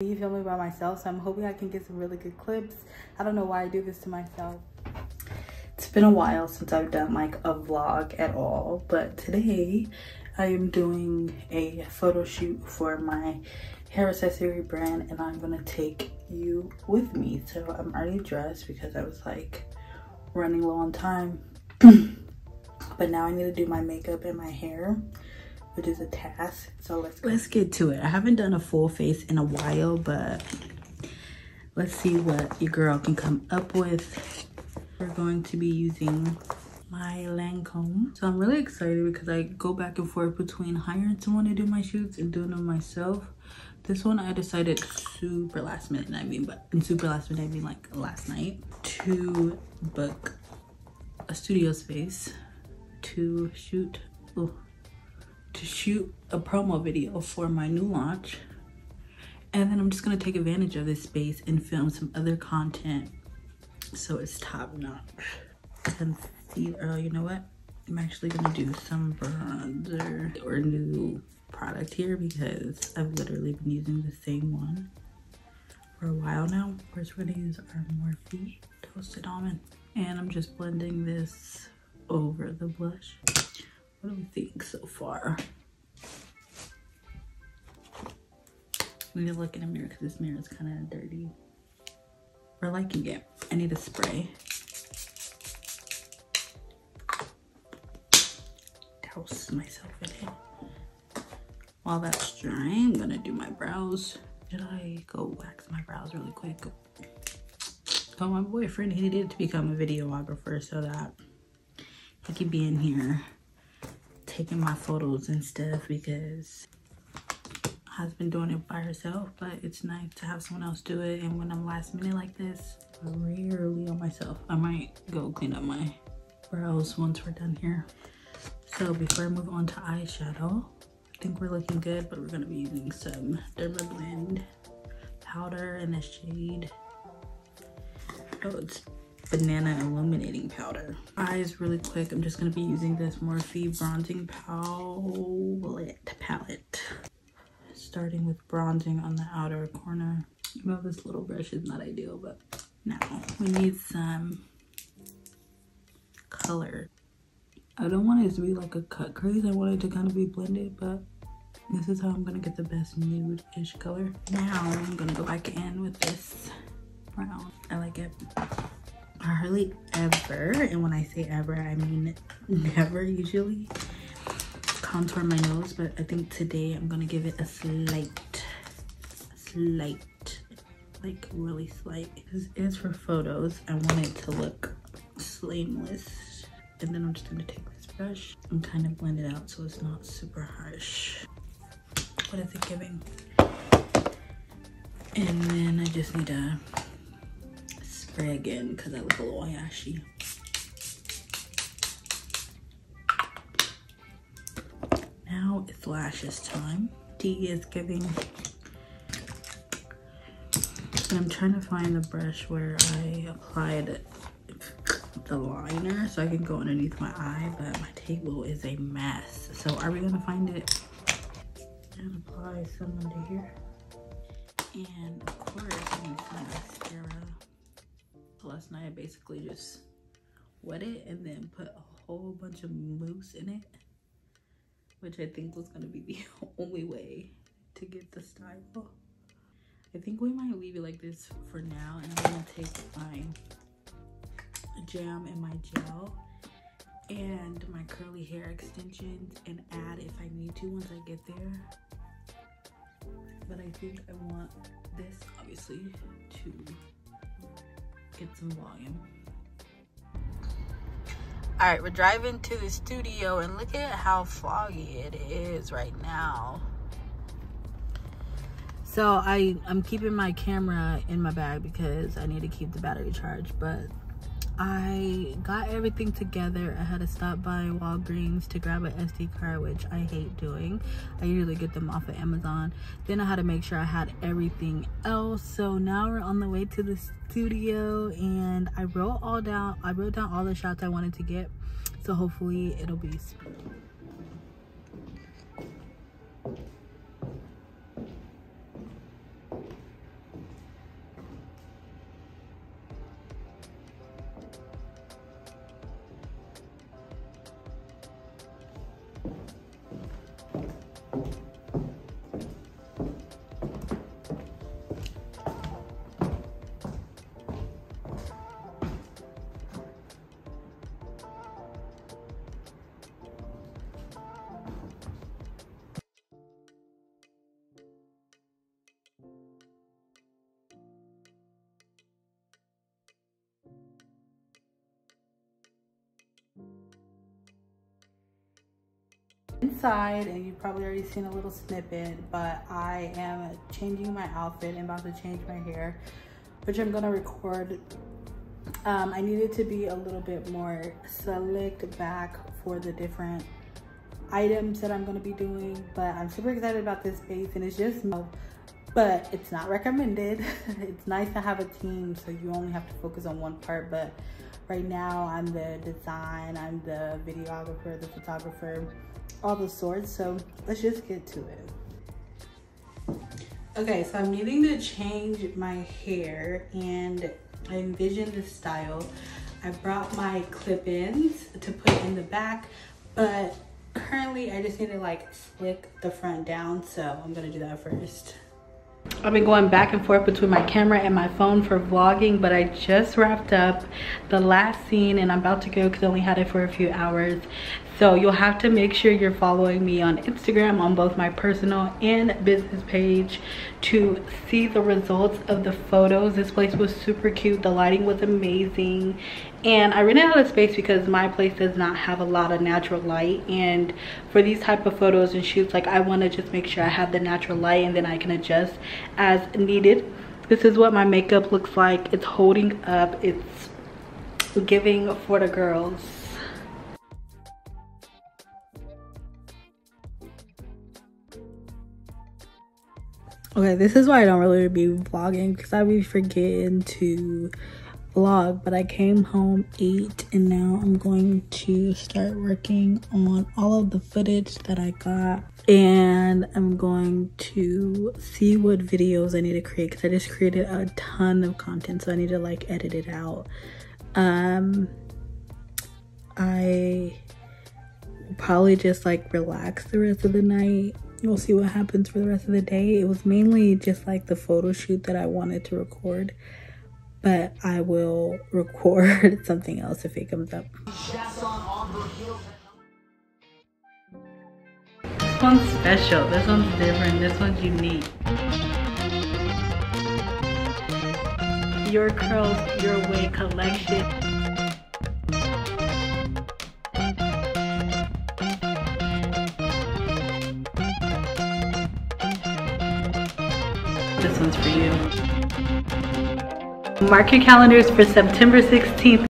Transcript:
filming by myself, so I'm hoping I can get some really good clips. I don't know why I do this to myself. It's been a while since I've done like a vlog at all, but today I am doing a photo shoot for my hair accessory brand, and I'm gonna take you with me. So I'm already dressed because I was like running low on time. But now I need to do my makeup and my hair, which is a task. So let's get to it. I haven't done a full face in a while, but let's see what your girl can come up with. We're going to be using my Lancome. So I'm really excited because I go back and forth between hiring someone to do my shoots and doing them myself. This one I decided super last minute, super last minute I mean like last night, to book a studio space to shoot a promo video for my new launch. And then I'm just gonna take advantage of this space and film some other content so it's top notch. Concealer, you know what? I'm actually gonna do some bronzer or new product here because I've literally been using the same one for a while now. First, we're gonna use our Morphe Toasted Almond, and I'm just blending this over the blush. What do we think so far? I need to look in a mirror because this mirror is kind of dirty. We're liking it. I need a spray. Douse myself in it. While that's drying, I'm gonna do my brows. Should I go wax my brows really quick? So my boyfriend, he needed to become a videographer so that he could be in here taking my photos and stuff, because has been doing it by herself, but it's nice to have someone else do it. And when I'm last minute like this, I'm rarely on myself. I might go clean up my brows once we're done here. So before I move on to eyeshadow, I think we're looking good, but we're gonna be using some Dermablend powder in the shade, oh, it's Banana Illuminating Powder. Eyes really quick, I'm just gonna be using this Morphe Bronzing palette. Starting with bronzing on the outer corner. Well, this little brush is not ideal, but now we need some color. I don't want it to be like a cut crease. I want it to kind of be blended, but this is how I'm gonna get the best nude-ish color. Now I'm gonna go back in with this brown. I like it. I hardly ever, and when I say ever, I mean never usually, contour my nose, but I think today I'm gonna give it a slight, like really slight. This is for photos. I want it to look flameless. And then I'm just gonna take this brush and kind of blend it out so it's not super harsh. What is it giving? And then I just need to spray again because I look a little ashy. Now it's lashes time. D is giving. And I'm trying to find the brush where I applied the liner so I can go underneath my eye, but my table is a mess. So are we gonna find it? And apply some under here. And of course, I need some mascara. Last night I basically just wet it and then put a whole bunch of mousse in it, which I think was gonna be the only way to get the style. I think we might leave it like this for now, and I'm gonna take my jam and my gel and my curly hair extensions and add if I need to once I get there. But I think I want this obviously to get some volume. All right, we're driving to the studio and look at how foggy it is right now. So I'm keeping my camera in my bag because I need to keep the battery charged, but I got everything together. I had to stop by Walgreens to grab an SD card, which I hate doing. I usually get them off of Amazon. Then I had to make sure I had everything else. So now we're on the way to the studio, and I wrote down all the shots I wanted to get. So hopefully it'll be smooth. inside, and you've probably already seen a little snippet, but I am changing my outfit and about to change my hair, which I'm gonna record. I need it to be a little bit more slicked back for the different items that I'm gonna be doing, but I'm super excited about this space, and it's just, but it's not recommended. It's nice to have a team so you only have to focus on one part, but right now I'm the design, I'm the videographer, the photographer, all the sorts, so let's just get to it. Okay, so I'm needing to change my hair, and I envisioned this style. I brought my clip-ins to put in the back, but currently I just need to like slick the front down, so I'm gonna do that first. I've been going back and forth between my camera and my phone for vlogging, but I just wrapped up the last scene and I'm about to go because I only had it for a few hours. So you'll have to make sure you're following me on Instagram on both my personal and business page to see the results of the photos. This place was super cute. The lighting was amazing. And I ran out of space because my place does not have a lot of natural light. And for these type of photos and shoots, like I want to just make sure I have the natural light and then I can adjust as needed. This is what my makeup looks like. It's holding up. It's giving for the girls. Okay, this is why I don't really be vlogging, because I be forgetting to vlog, but I came home, ate, and now I'm going to start working on all of the footage that I got, and I'm going to see what videos I need to create, because I just created a ton of content, so I need to like edit it out. I will probably just like relax the rest of the night. We'll see what happens for the rest of the day. It was mainly just like the photo shoot that I wanted to record, but I will record something else if it comes up. This one's special. This one's different. This one's unique. Your Curls Your Way collection. This one's for you. Mark your calendars for September 16th.